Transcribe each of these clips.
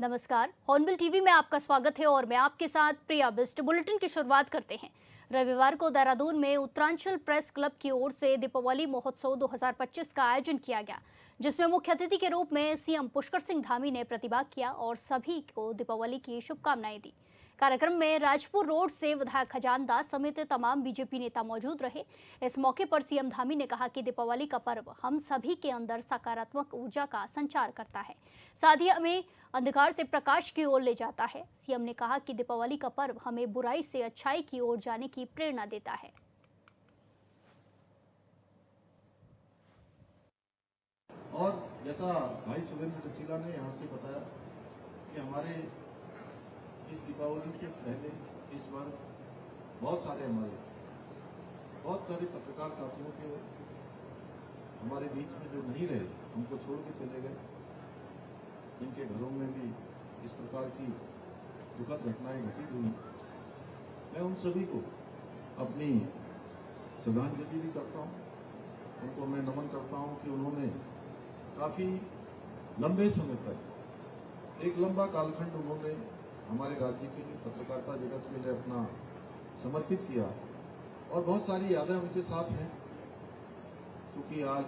नमस्कार, hornbill TV में आपका स्वागत है और मैं आपके साथ प्रिया बिस्ट। बुलेटिन की शुरुआत करते हैं। रविवार को देहरादून में उत्तरांचल प्रेस क्लब की ओर से दीपावली महोत्सव 2025 का आयोजन किया गया, जिसमें मुख्य अतिथि के रूप में सीएम पुष्कर सिंह धामी ने प्रतिभाग किया और सभी को दीपावली की शुभकामनाएं दी। कार्यक्रम में राजपुर रोड से विधायक खजान दास समेत तमाम बीजेपी नेता मौजूद रहे। इस मौके पर सीएम धामी ने कहा कि दीपावली का पर्व हम सभी के अंदर सकारात्मक ऊर्जा का संचार करता है, साथ ही हमें अंधकार से प्रकाश की ओर ले जाता है। सीएम ने कहा कि दीपावली का पर्व हमें बुराई से अच्छाई की ओर जाने की प्रेरणा देता है। और जैसा भाई सुरेंद्र रसीला ने यहाँ से बताया कि हमारे इस दीपावली से पहले इस वर्ष बहुत सारे पत्रकार साथियों के हमारे बीच में जो नहीं रहे, हमको छोड़ के चले गए, जिनके घरों में भी इस प्रकार की दुखद घटनाएं घटित हुई। मैं उन सभी को अपनी श्रद्धांजलि भी करता हूँ, उनको मैं नमन करता हूँ कि उन्होंने काफी लंबे समय तक एक लंबा कालखंड उन्होंने हमारे राज्य के लिए, पत्रकारिता जगत के लिए अपना समर्पित किया और बहुत सारी यादें उनके साथ हैं। क्योंकि आज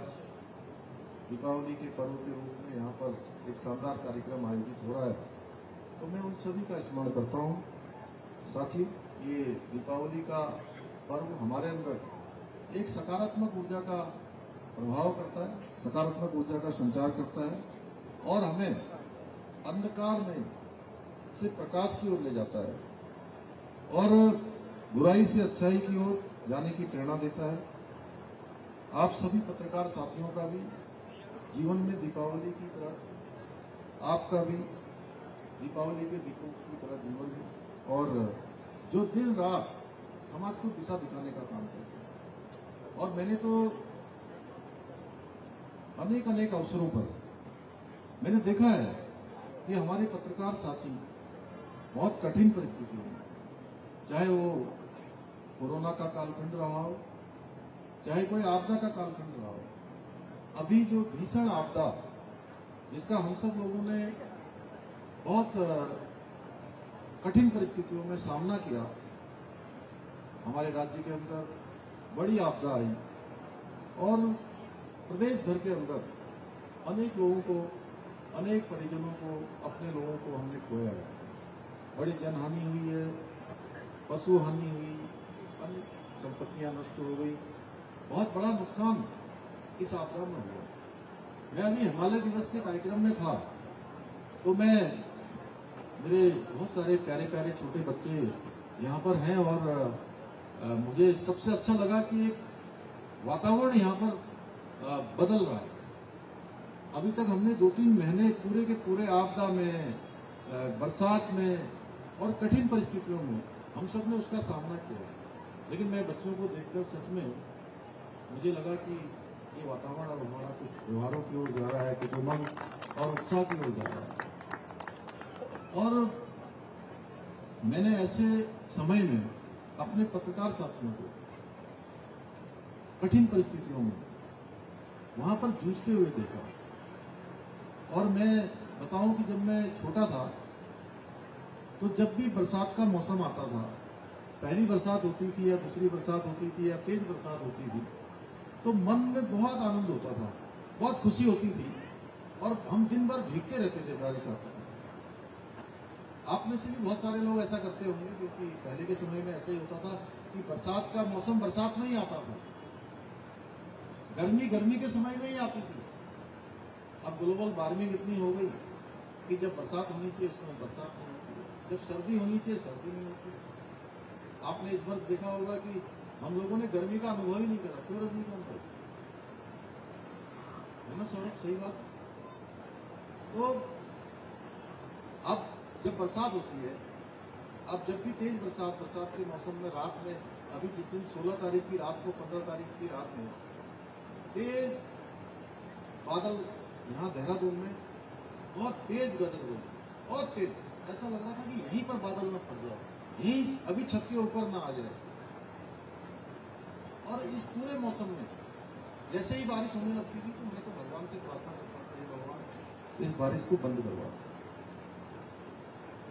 दीपावली के पर्व के रूप में यहाँ पर एक शानदार कार्यक्रम आयोजित हो रहा है, तो मैं उन सभी का स्मरण करता हूँ। साथ ही ये दीपावली का पर्व हमारे अंदर एक सकारात्मक ऊर्जा का प्रभाव करता है, सकारात्मक ऊर्जा का संचार करता है और हमें अंधकार में से प्रकाश की ओर ले जाता है और बुराई से अच्छाई की ओर जाने की प्रेरणा देता है। आप सभी पत्रकार साथियों का भी जीवन में दीपावली की तरह आपका भी दीपावली के दीपों की तरह जीवन है और जो दिन रात समाज को दिशा दिखाने का काम करते हैं। और मैंने तो अनेक अवसरों पर मैंने देखा है कि हमारे पत्रकार साथी बहुत कठिन परिस्थितियों में, चाहे वो कोरोना का कालखंड रहा हो, चाहे कोई आपदा का कालखंड रहा हो, अभी जो भीषण आपदा जिसका हम सब लोगों ने बहुत कठिन परिस्थितियों में सामना किया, हमारे राज्य के अंदर बड़ी आपदा आई और प्रदेश भर के अंदर अनेक लोगों को, अनेक परिजनों को, अपने लोगों को हमने खोया है। बड़ी जनहानि हुई है, पशु हानि हुई, अन्य संपत्तियां नष्ट हो गई, बहुत बड़ा नुकसान इस आपदा में हुआ। मैं अभी हिमालय दिवस के कार्यक्रम में था तो मेरे बहुत सारे प्यारे प्यारे छोटे बच्चे यहाँ पर हैं और मुझे सबसे अच्छा लगा कि एक वातावरण यहाँ पर बदल रहा है। अभी तक हमने 2-3 महीने पूरे के पूरे आपदा में, बरसात में और कठिन परिस्थितियों में हम सब ने उसका सामना किया, लेकिन मैं बच्चों को देखकर सच में मुझे लगा कि ये वातावरण अब हमारा कुछ त्योहारों की ओर जा रहा है, कुछ उमंग और उत्साह की ओर जा रहा है। और मैंने ऐसे समय में अपने पत्रकार साथियों को कठिन परिस्थितियों में वहां पर जूझते हुए देखा। और मैं बताऊं कि जब मैं छोटा था तो जब भी बरसात का मौसम आता था, पहली बरसात होती थी या दूसरी बरसात होती थी या तेज बरसात होती थी, तो मन में बहुत आनंद होता था, बहुत खुशी होती थी और हम दिन भर भीगते रहते थे बारिश आती थी। आप में से भी बहुत सारे लोग ऐसा करते होंगे, क्योंकि पहले के समय में ऐसा ही होता था कि बरसात का मौसम बरसात में ही आता था, गर्मी के समय में ही आती थी। अब ग्लोबल वार्मिंग इतनी हो गई कि जब बरसात होनी चाहिए उस समय बरसात नहीं होती है, जब सर्दी होनी चाहिए सर्दी नहीं होती। आपने इस वर्ष देखा होगा कि हम लोगों ने गर्मी का अनुभव ही नहीं करा। क्यों रजनीकांत है ना सौरभ, सही बात है। तो अब जब बरसात होती है, अब जब भी तेज बरसात के मौसम में रात में, अभी जिस दिन 16 तारीख की रात को, 15 तारीख की रात में तेज बादल यहाँ देहरादून में बहुत तेज गरज हुई, बहुत तेज, ऐसा लग रहा था कि यहीं पर बादल न फट जाए, यहीं अभी छत के ऊपर ना आ जाए। और इस पूरे मौसम में जैसे ही बारिश होने लगती थी तो मैं तो भगवान से प्रार्थना करता था, हे भगवान इस बारिश को बंद करवा।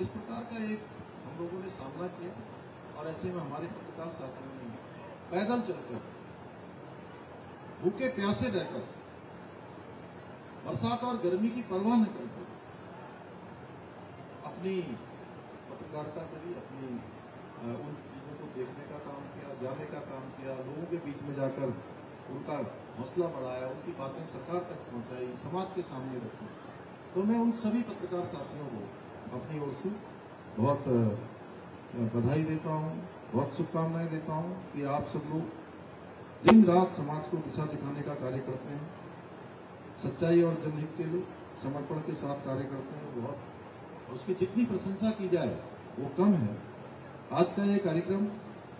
इस प्रकार का एक हम लोगों ने सामना किया और ऐसे में हमारे पत्रकार साथियों ने पैदल चलकर, भूखे प्यासे रहकर, बरसात और गर्मी की परवाह न करके अपनी पत्रकारिता करी, अपनी उन चीजों को देखने का काम किया, जाने का काम किया, लोगों के बीच में जाकर उनका हौसला बढ़ाया, उनकी बातें सरकार तक पहुंचाई, समाज के सामने रखी। तो मैं उन सभी पत्रकार साथियों को अपनी ओर से बहुत बधाई देता हूं, बहुत शुभकामनाएं देता हूं कि आप सब लोग दिन रात समाज को दिशा दिखाने का कार्य करते हैं, सच्चाई और जनहित के लिए समर्पण के साथ कार्य करते हैं। बहुत उसकी जितनी प्रशंसा की जाए वो कम है। आज का ये कार्यक्रम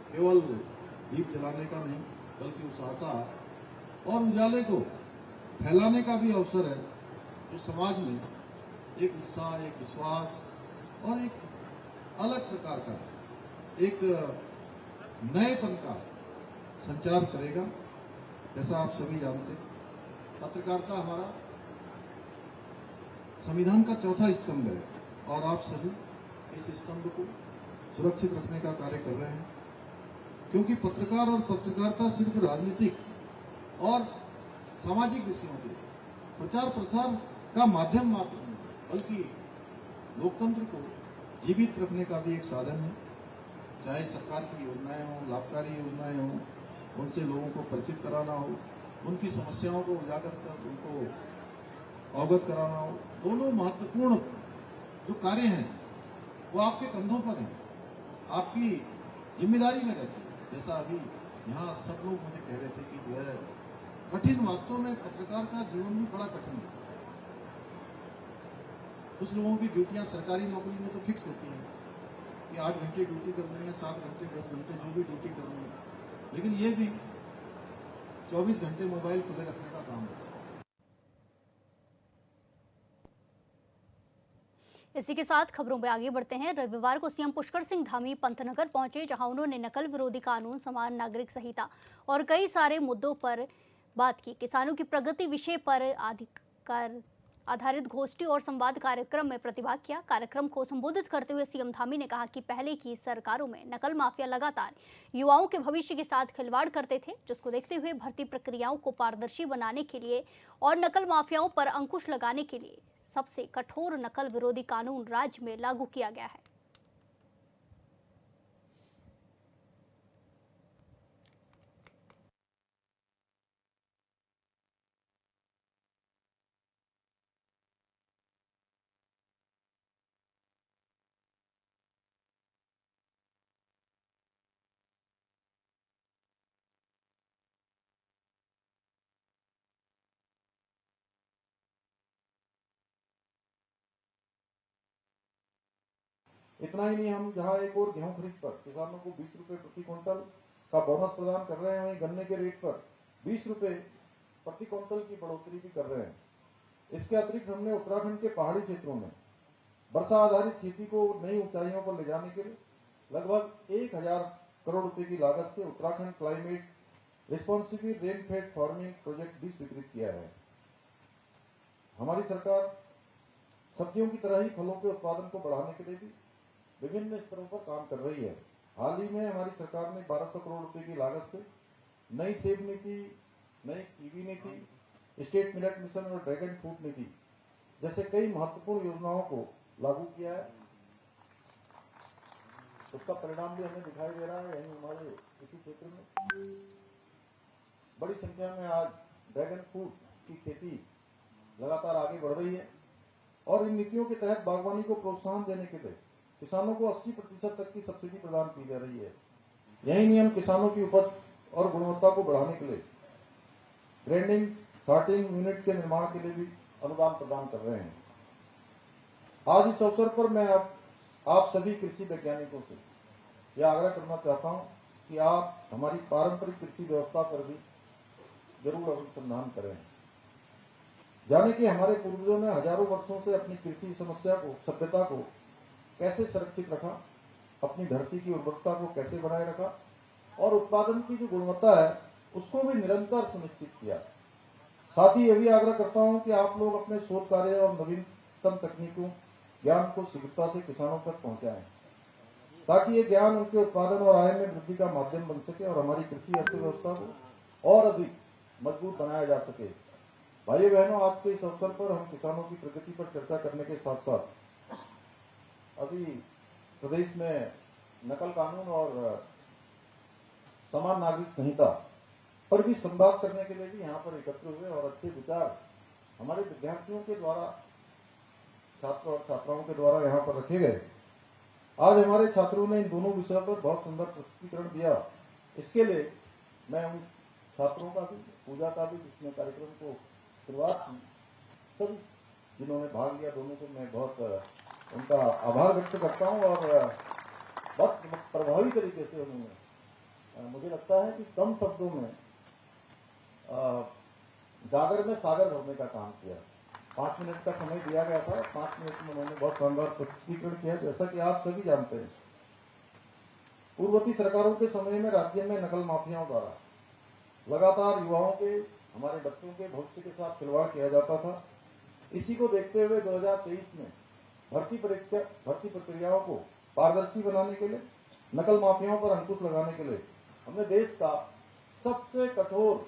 केवल दीप जलाने का नहीं, बल्कि उस आशा और उजाले को फैलाने का भी अवसर है जो समाज में एक उत्साह, एक विश्वास और एक अलग प्रकार का, एक नएपन का संचार करेगा। जैसा आप सभी जानते हैं, पत्रकारिता हमारा संविधान का चौथा स्तंभ है और आप सभी इस स्तंभ को सुरक्षित रखने का कार्य कर रहे हैं, क्योंकि पत्रकार और पत्रकारिता सिर्फ राजनीतिक और सामाजिक विषयों के प्रचार प्रसार का माध्यम मात्र नहीं, बल्कि लोकतंत्र को जीवित रखने का भी एक साधन है। चाहे सरकार की योजनाएं हों, लाभकारी योजनाएं हों, उनसे लोगों को परिचित कराना हो, उनकी समस्याओं को उजागर कर उनको अवगत कराना हो, दोनों महत्वपूर्ण जो कार्य हैं वो आपके कंधों पर हैं, आपकी जिम्मेदारी में रहती है। जैसा अभी यहाँ सब लोग मुझे कह रहे थे कि जो है कठिन, वास्तव में पत्रकार का जीवन भी बड़ा कठिन है। कुछ लोगों की ड्यूटियां सरकारी नौकरी में तो फिक्स होती हैं कि 8 घंटे ड्यूटी करनी है, 7 घंटे, 10 घंटे, जो भी ड्यूटी करनी है, लेकिन ये भी 24 घंटे मोबाइल खुले रखने का काम है। इसी के साथ खबरों में आगे बढ़ते हैं। रविवार को सीएम पुष्कर सिंह धामी पंतनगर पहुंचे, जहां उन्होंने नकल विरोधी कानून, समान नागरिक संहिता और कई सारे मुद्दों पर बात की। किसानों की प्रगति विषय पर आधारित गोष्ठी और संवाद कार्यक्रम में प्रतिभाग किया। कार्यक्रम को संबोधित करते हुए सीएम धामी ने कहा कि पहले की सरकारों में नकल माफिया लगातार युवाओं के भविष्य के साथ खिलवाड़ करते थे, जिसको देखते हुए भर्ती प्रक्रियाओं को पारदर्शी बनाने के लिए और नकल माफियाओं पर अंकुश लगाने के लिए सबसे कठोर नकल विरोधी कानून राज्य में लागू किया गया है। इतना ही नहीं, हम जहां एक और गेहूं खरीद पर किसानों को 20 रुपए प्रति क्विंटल का बोनस प्रदान कर रहे हैं, वहीं गन्ने के रेट पर 20 रुपए प्रति क्विंटल की बढ़ोतरी भी कर रहे हैं। इसके अतिरिक्त हमने उत्तराखंड के पहाड़ी क्षेत्रों में वर्षा आधारित खेती को नई ऊंचाइयों पर ले जाने के लिए लगभग 1000 करोड़ रुपए की लागत से Uttarakhand climate responsible rainfed farming project भी स्वीकृत किया है। हमारी सरकार सब्जियों की तरह ही फलों के उत्पादन को बढ़ाने के लिए भी विभिन्न स्तरों पर काम कर रही है। हाल ही में हमारी सरकार ने 1200 करोड़ रुपए की लागत से नई सेब नीति, नई कीवी नीति, स्टेट मिलेट मिशन और ड्रैगन फ्रूट नीति जैसे कई महत्वपूर्ण योजनाओं को लागू किया है। उसका परिणाम भी हमें दिखाई दे रहा है। यही हमारे इसी क्षेत्र में बड़ी संख्या में आज ड्रैगन फ्रूट की खेती लगातार आगे बढ़ रही है और इन नीतियों के तहत बागवानी को प्रोत्साहन देने के लिए किसानों को 80% तक की सब्सिडी प्रदान की जा रही है। यही नियम किसानों की उपज और गुणवत्ता को बढ़ाने के लिए ग्राइंडिंग सॉर्टिंग यूनिट के निर्माण के लिए भी अनुदान प्रदान कर रहे हैं। आज इस अवसर पर मैं आप सभी कृषि वैज्ञानिकों से यह आग्रह करना चाहता हूं कि आप हमारी पारंपरिक कृषि व्यवस्था पर भी जरूर अनुसंधान करें। जाने कि हमारे पूर्वजों ने हजारों वर्षों से अपनी कृषि समस्या को, सभ्यता को कैसे सुरक्षित रखा, अपनी धरती की उर्वरता को कैसे बनाए रखा और उत्पादन की जो गुणवत्ता है उसको भी निरंतर सुनिश्चित किया। साथ ही यह भी आग्रह करता हूं कि आप लोग अपने शोध कार्य और नवीनतम तकनीकों ज्ञान को शीघ्रता से किसानों तक पहुंचाएं, ताकि ये ज्ञान उनके उत्पादन और आय में वृद्धि का माध्यम बन सके और हमारी कृषि अर्थव्यवस्था को और अधिक मजबूत बनाया जा सके। भाइयों बहनों, आज के इस अवसर पर हम किसानों की प्रगति पर चर्चा करने के साथ साथ अभी प्रदेश में नकल कानून और समान नागरिक संहिता पर भी संवाद करने के लिए भी यहाँ पर एकत्र हुए और अच्छे विचार हमारे विद्यार्थियों के द्वारा, छात्र और छात्राओं के द्वारा यहाँ पर रखे गए। आज हमारे छात्रों ने इन दोनों विषयों पर बहुत सुंदर प्रस्तुतिकरण दिया। इसके लिए मैं उन छात्रों का भी, पूजा का भी, जिसने कार्यक्रम को शुरुआत की, सभी जिन्होंने भाग लिया, दोनों को मैं बहुत उनका आभार व्यक्त करता हूँ। और बहुत प्रभावी तरीके से उन्होंने, मुझे लगता है कि कम शब्दों में गागर में सागर भरने का काम किया। 5 मिनट का समय दिया गया था, 5 मिनट में उन्होंने बहुत शानदार प्रस्तुतिकरण किया। जैसा कि आप सभी जानते हैं, पूर्ववर्ती सरकारों के समय में राज्य में नकल माफियाओं द्वारा लगातार युवाओं के, हमारे बच्चों के भविष्य के साथ खिलवाड़ किया जाता था। इसी को देखते हुए 2023 में भर्ती प्रक्रियाओं को पारदर्शी बनाने के लिए, नकल माफियाओं पर अंकुश लगाने के लिए हमने देश का सबसे कठोर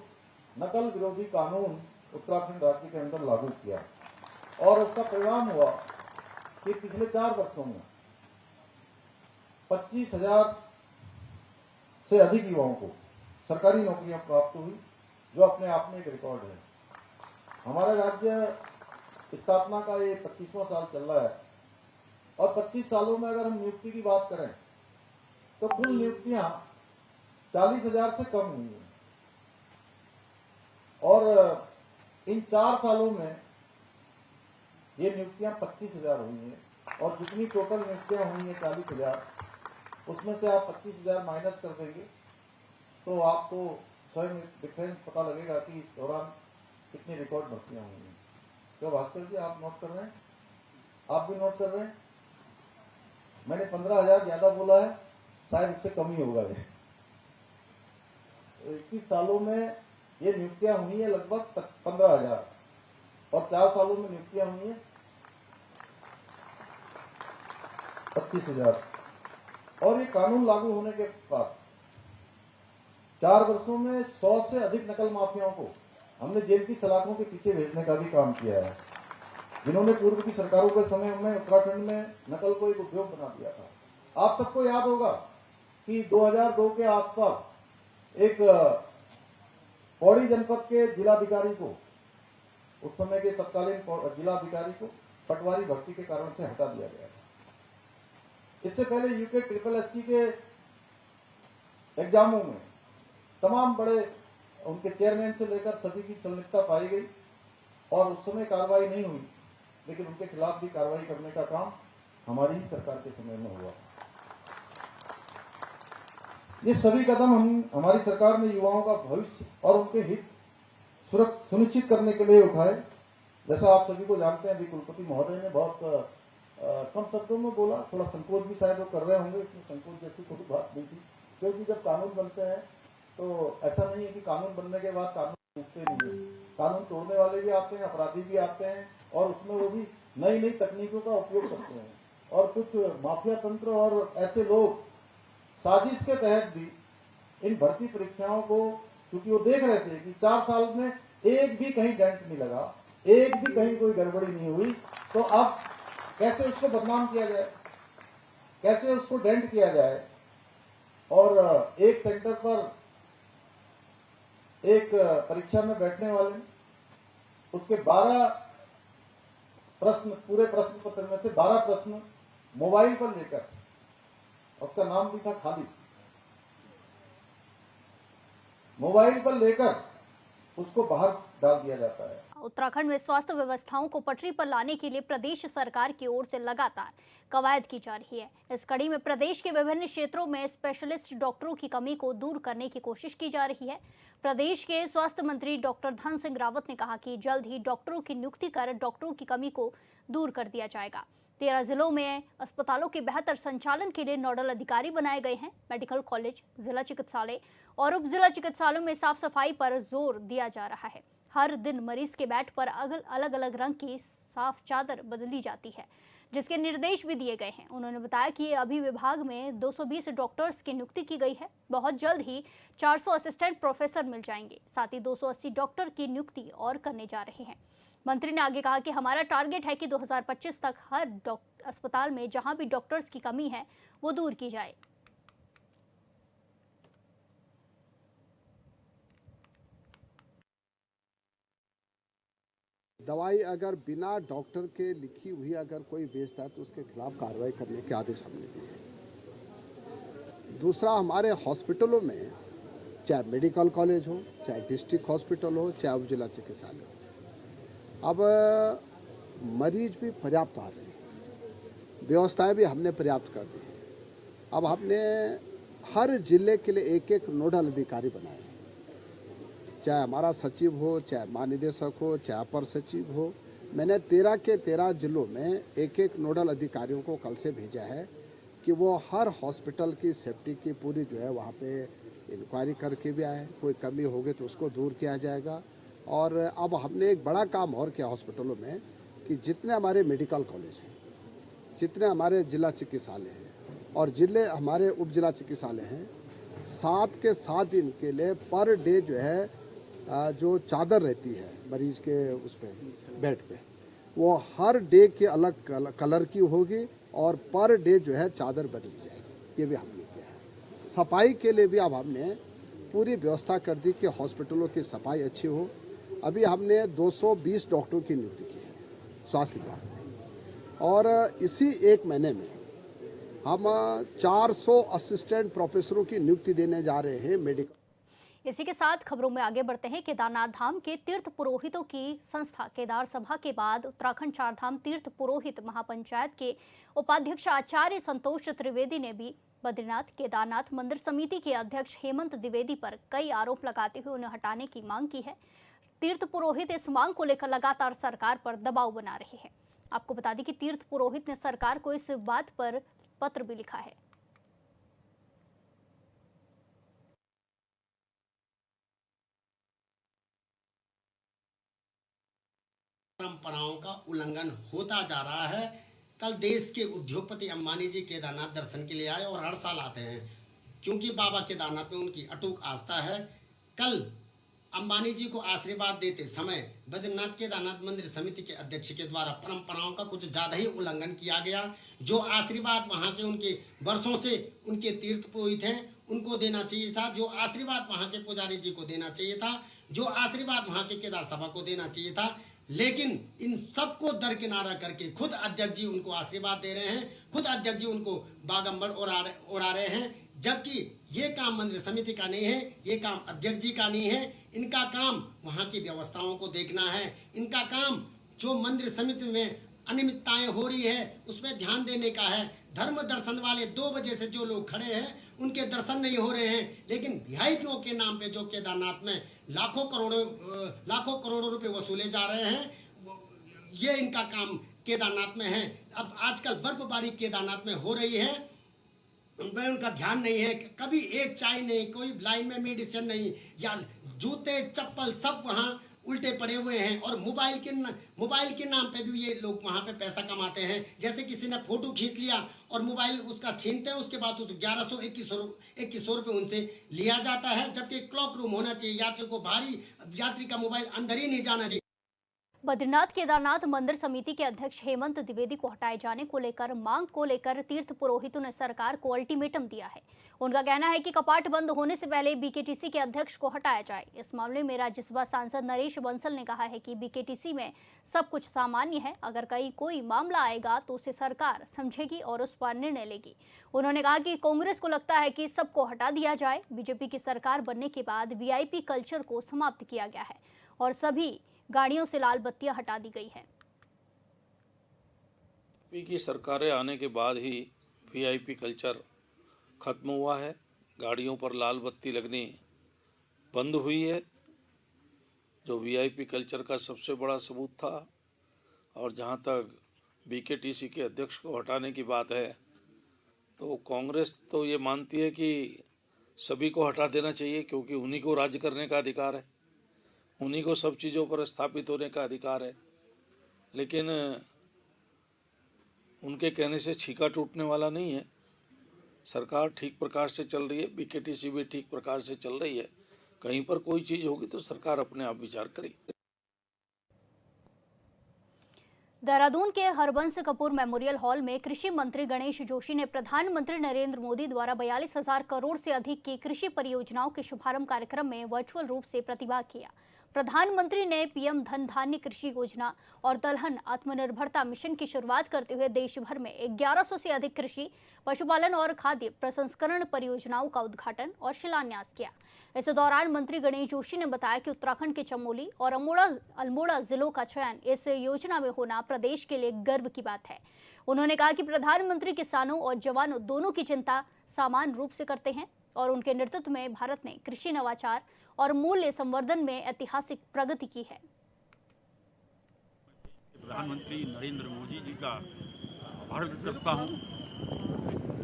नकल विरोधी कानून उत्तराखंड राज्य के अंदर लागू किया और उसका परिणाम हुआ कि पिछले 4 वर्षों में 25,000 से अधिक युवाओं को सरकारी नौकरियां प्राप्त हुई, जो अपने आप में एक रिकॉर्ड है। हमारा राज्य स्थापना का ये 25वां साल चल रहा है और 25 सालों में अगर हम नियुक्ति की बात करें तो कुल नियुक्तियां 40,000 से कम हुई है और इन 4 सालों में ये नियुक्तियां 25,000 हुई हैं और जितनी टोटल नियुक्तियां हुई हैं 40,000, उसमें से आप 25,000 माइनस कर देंगे तो आपको स्वयं डिफरेंस पता लगेगा कि इस दौरान कितनी रिकॉर्ड भर्तियां हुई हैं। तो भास्कर जी, आप नोट कर रहे हैं? आप भी नोट कर रहे हैं? मैंने 15,000 ज्यादा बोला है, शायद इससे कम ही होगा। 21 सालों में ये नियुक्तियां हुई है लगभग 15,000 और 4 सालों में नियुक्तियां हुई है 25,000। और ये कानून लागू होने के बाद 4 वर्षों में 100 से अधिक नकल माफियाओं को हमने जेल की सलाखों के पीछे भेजने का भी काम किया है, जिन्होंने पूर्व की सरकारों के समय में उत्तराखंड में नकल को एक उद्योग बना दिया था। आप सबको याद होगा कि 2002 के आसपास एक पौड़ी जनपद के जिलाधिकारी को, उस समय के तत्कालीन जिलाधिकारी को पटवारी भर्ती के कारण से हटा दिया गया था। इससे पहले यूके SSC के एग्जामों में तमाम बड़े उनके चेयरमैन से लेकर सभी की संलिप्तता पाई गई और उस समय कार्रवाई नहीं हुई, लेकिन उनके खिलाफ भी कार्रवाई करने का काम हमारी ही सरकार के समय में हुआ। ये सभी कदम हमारी सरकार ने युवाओं का भविष्य और उनके हित सुनिश्चित करने के लिए उठाए। जैसा आप सभी को जानते हैं, अभी कुलपति महोदय ने बहुत कम शब्दों में बोला, थोड़ा संकोच भी शायद वो कर रहे होंगे, इसमें संकोच जैसी थोड़ी बात नहीं थी, क्योंकि जब कानून बनते हैं तो ऐसा नहीं है कि कानून बनने के बाद कानून टूटते नहीं है। कानून तोड़ने वाले भी आते हैं, अपराधी भी आते हैं और उसमें वो भी नई नई तकनीकों का उपयोग करते हैं। और कुछ माफिया तंत्र और ऐसे लोग साजिश के तहत भी इन भर्ती परीक्षाओं को, क्योंकि वो देख रहे थे कि 4 साल में एक भी कहीं डेंट नहीं लगा, एक भी कहीं कोई गड़बड़ी नहीं हुई, तो अब कैसे उसको बदनाम किया जाए, कैसे उसको डेंट किया जाए। और एक सेंटर पर एक परीक्षा में बैठने वाले उसके 12 प्रश्न, पूरे प्रश्न पत्र में से 12 प्रश्न मोबाइल पर लेकर, उसका नाम भी था खालिद, मोबाइल पर लेकर उसको बाहर डाल दिया जाता है। उत्तराखंड में स्वास्थ्य व्यवस्थाओं को पटरी पर लाने के लिए प्रदेश सरकार की ओर से लगातार कवायद की जा रही है। इस कड़ी में प्रदेश के विभिन्न क्षेत्रों में स्पेशलिस्ट डॉक्टरों की कमी को दूर करने की कोशिश की जा रही है। प्रदेश के स्वास्थ्य मंत्री डॉक्टर धन सिंह रावत ने कहा कि जल्द ही डॉक्टरों की नियुक्ति कर डॉक्टरों की कमी को दूर कर दिया जाएगा। 13 जिलों में अस्पतालों के बेहतर संचालन के लिए नोडल अधिकारी बनाए गए हैं। मेडिकल कॉलेज, जिला चिकित्सालय और उप जिला चिकित्सालयों में साफ सफाई पर जोर दिया जा रहा है। हर दिन मरीज के बेड पर अलग अलग रंग की साफ चादर बदली जाती है। जिसके निर्देश भी दिए गए हैं। उन्होंने बताया कि अभी विभाग में 220 डॉक्टर्स की नियुक्ति की गई है। बहुत जल्द ही 400 असिस्टेंट प्रोफेसर मिल जाएंगे। साथ ही 280 डॉक्टर की नियुक्ति और करने जा रहे हैं। मंत्री ने आगे कहा कि हमारा टारगेट है कि 2025 तक हर अस्पताल में जहां भी डॉक्टर्स की कमी है वो दूर की जाए। दवाई अगर बिना डॉक्टर के लिखी हुई अगर कोई बेचता है तो उसके खिलाफ कार्रवाई करने के आदेश हमने दिए हैं। दूसरा, हमारे हॉस्पिटलों में चाहे मेडिकल कॉलेज हो, चाहे डिस्ट्रिक्ट हॉस्पिटल हो, चाहे उप जिला चिकित्सालय हो, अब मरीज भी पर्याप्त आ रहे हैं, व्यवस्थाएं भी हमने पर्याप्त कर दी हैं। अब हमने हर जिले के लिए एक एक नोडल अधिकारी बनाए, चाहे हमारा सचिव हो, चाहे महानिदेशक हो, चाहे अपर सचिव हो। मैंने 13 के 13 जिलों में एक एक नोडल अधिकारियों को कल से भेजा है कि वो हर हॉस्पिटल की सेफ्टी की पूरी जो है वहाँ पे इंक्वायरी करके भी आए। कोई कमी होगी तो उसको दूर किया जाएगा। और अब हमने एक बड़ा काम और किया हॉस्पिटलों में कि जितने हमारे मेडिकल कॉलेज हैं, जितने हमारे जिला चिकित्सालय हैं और जिले हमारे उप जिला चिकित्सालय हैं, 7 के 7 दिन के लिए पर डे जो है जो चादर रहती है मरीज के उस पे बेड पे, वो हर डे के अलग कलर की होगी और पर डे जो है चादर बदली जाएगी। ये भी हमने किया है। सफाई के लिए भी अब हमने पूरी व्यवस्था कर दी कि हॉस्पिटलों की सफाई अच्छी हो। अभी हमने 220 डॉक्टरों की नियुक्ति की है स्वास्थ्य विभाग में, और इसी एक महीने में हम 400 असिस्टेंट प्रोफेसरों की नियुक्ति देने जा रहे हैं मेडिकल। इसी के साथ खबरों में आगे बढ़ते हैं। केदारनाथ धाम के तीर्थ पुरोहितों की संस्था केदार सभा के बाद उत्तराखंड चारधाम तीर्थ पुरोहित महापंचायत के उपाध्यक्ष आचार्य संतोष त्रिवेदी ने भी बद्रीनाथ केदारनाथ मंदिर समिति के अध्यक्ष हेमंत द्विवेदी पर कई आरोप लगाते हुए उन्हें हटाने की मांग की है। तीर्थ पुरोहित इस मांग को लेकर लगातार सरकार पर दबाव बना रहे हैं। आपको बता दें कि तीर्थ पुरोहित ने सरकार को इस बात पर पत्र भी लिखा है। परंपराओं का उल्लंघन होता जा रहा है। कल देश के उद्योगपति अंबानी जी केदारनाथ दर्शन के लिए आए और हर साल आते हैं क्योंकि बाबा केदारनाथ में उनकी अटूट आस्था है। कल अंबानी जी को आशीर्वाद देते समय बद्रीनाथ केदारनाथ मंदिर समिति के अध्यक्ष के द्वारा परंपराओं का कुछ ज्यादा ही उल्लंघन किया गया। जो आशीर्वाद वहां के उनके वर्षों से उनके तीर्थ पुरोहित हैं उनको देना चाहिए था, जो आशीर्वाद वहां के पुजारी जी को देना चाहिए था, जो आशीर्वाद वहां के केदार सभा को देना चाहिए था, लेकिन इन सबको दरकिनारा करके खुद अध्यक्ष जी उनको आशीर्वाद दे रहे हैं, खुद अध्यक्ष जी उनको बागंबर उड़ा रहे हैं। जबकि ये काम मंदिर समिति का नहीं है, ये काम अध्यक्ष जी का नहीं है। इनका काम वहां की व्यवस्थाओं को देखना है। इनका काम जो मंदिर समिति में अनियमितताएं हो रही है उसमें ध्यान देने का है। धर्म दर्शन वाले 2 बजे से जो लोग खड़े हैं उनके दर्शन नहीं हो रहे हैं, लेकिन वीआईपीओ के नाम पे जो केदारनाथ में लाखों करोड़ों रुपए वसूले जा रहे हैं, ये इनका काम केदारनाथ में है। अब आजकल बर्फबारी केदारनाथ में हो रही है, उनमें उनका ध्यान नहीं है। कभी एक चाय नहीं, कोई लाइन में मेडिसिन नहीं, या जूते चप्पल सब वहाँ उल्टे पड़े हुए हैं। और मोबाइल के नाम पे भी ये लोग वहाँ पे पैसा कमाते हैं। जैसे किसी ने फोटो खींच लिया और मोबाइल उसका छीनते हैं, उसके बाद उस 1100-2100 रुपये उनसे लिया जाता है। जबकि क्लॉक रूम होना चाहिए, यात्री का मोबाइल अंदर ही नहीं जाना चाहिए। बद्रीनाथ केदारनाथ मंदिर समिति के अध्यक्ष हेमंत द्विवेदी को हटाए जाने को लेकर मांग को लेकर तीर्थ पुरोहितों ने सरकार को अल्टीमेटम दिया है। उनका कहना है कि कपाट बंद होने से पहले बीकेटीसी के अध्यक्ष को हटाया जाए। इस मामले में राज्यसभा सांसद नरेश बंसल ने कहा है कि बीकेटीसी में सब कुछ सामान्य है, अगर कोई मामला आएगा तो उसे सरकार समझेगी और उस पर निर्णय लेगी। उन्होंने कहा कि कांग्रेस को लगता है कि सबको हटा दिया जाए। बीजेपी की सरकार बनने के बाद वीआईपी कल्चर को समाप्त किया गया है और सभी गाड़ियों से लाल बत्तियां हटा दी गई हैं। की सरकारें आने के बाद ही वीआईपी कल्चर खत्म हुआ है। गाड़ियों पर लाल बत्ती लगनी बंद हुई है, जो वीआईपी कल्चर का सबसे बड़ा सबूत था। और जहां तक बीकेटीसी के अध्यक्ष को हटाने की बात है, तो कांग्रेस तो ये मानती है कि सभी को हटा देना चाहिए क्योंकि उन्हीं को राज्य करने का अधिकार है, उन्हीं को सब चीज़ों पर स्थापित होने का अधिकार है। लेकिन उनके कहने से छीका टूटने वाला नहीं है। सरकार ठीक प्रकार से चल रही है, बीकेटीसी भी ठीक प्रकार से चल रही है। कहीं पर कोई चीज़ होगी तो सरकार अपने आप विचार करेगी। देहरादून के हरबंस कपूर मेमोरियल हॉल में कृषि मंत्री गणेश जोशी ने प्रधानमंत्री नरेंद्र मोदी द्वारा 42,000 करोड़ से अधिक की कृषि परियोजनाओं के शुभारंभ कार्यक्रम में वर्चुअल रूप से प्रतिभाग किया। प्रधानमंत्री ने पीएम धन धान्य कृषि योजना और दलहन आत्मनिर्भरता मिशन की शुरुआत करते हुए देश भर में 1100 से अधिक कृषि, पशुपालन और खाद्य प्रसंस्करण परियोजनाओं का उद्घाटन और शिलान्यास किया। इस दौरान मंत्री गणेश जोशी ने बताया कि उत्तराखंड के चमोली और अल्मोड़ा जिलों का चयन इस योजना में होना प्रदेश के लिए गर्व की बात है। उन्होंने कहा कि प्रधानमंत्री किसानों और जवानों दोनों की चिंता समान रूप से करते हैं और उनके नेतृत्व में भारत ने कृषि नवाचार और मूल्य संवर्धन में ऐतिहासिक प्रगति की है। प्रधानमंत्री नरेंद्र मोदी जी का आभार व्यक्त करता हूँ।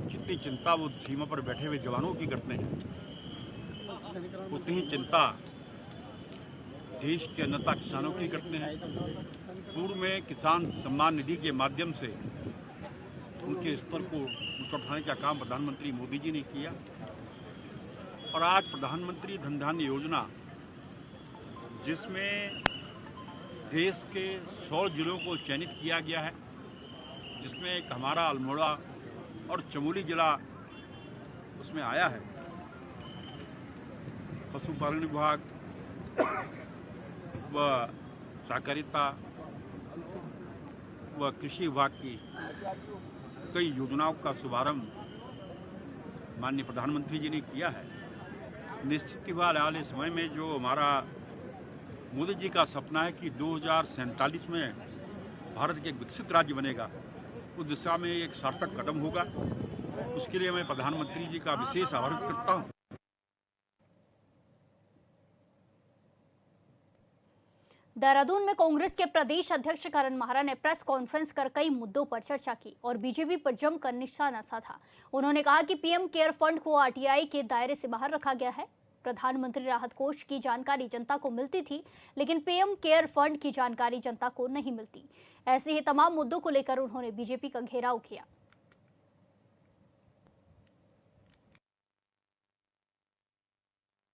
जितनी चिंता वो सीमा पर बैठे हुए जवानों की करते हैं, उतनी ही चिंता देश के अन्नदाता किसानों की करते हैं। पूर्व में किसान सम्मान निधि के माध्यम से उनके स्तर को ऊंचा उठाने का काम प्रधानमंत्री मोदी जी ने किया और आज प्रधानमंत्री धन धान्य योजना, जिसमें देश के 100 जिलों को चयनित किया गया है, जिसमें एक हमारा अल्मोड़ा और चमोली जिला उसमें आया है। पशुपालन विभाग व सहकारिता व कृषि विभाग की कई योजनाओं का शुभारंभ माननीय प्रधानमंत्री जी ने किया है। निश्चित ही वाले वाले समय में जो हमारा मोदी जी का सपना है कि 2047 में भारत के एक विकसित राज्य बनेगा, उस दिशा में एक सार्थक कदम होगा। उसके लिए मैं प्रधानमंत्री जी का विशेष आभार व्यक्त करता हूँ। देहरादून में कांग्रेस के प्रदेश अध्यक्ष करण माहरा ने प्रेस कॉन्फ्रेंस कर कई मुद्दों पर चर्चा की और बीजेपी पर जमकर निशाना साधा। उन्होंने कहा कि पीएम केयर फंड को आरटीआई के दायरे से बाहर रखा गया है। प्रधानमंत्री राहत कोष की जानकारी जनता को मिलती थी, लेकिन पीएम केयर फंड की जानकारी जनता को नहीं मिलती। ऐसे ही तमाम मुद्दों को लेकर उन्होंने बीजेपी का घेराव किया।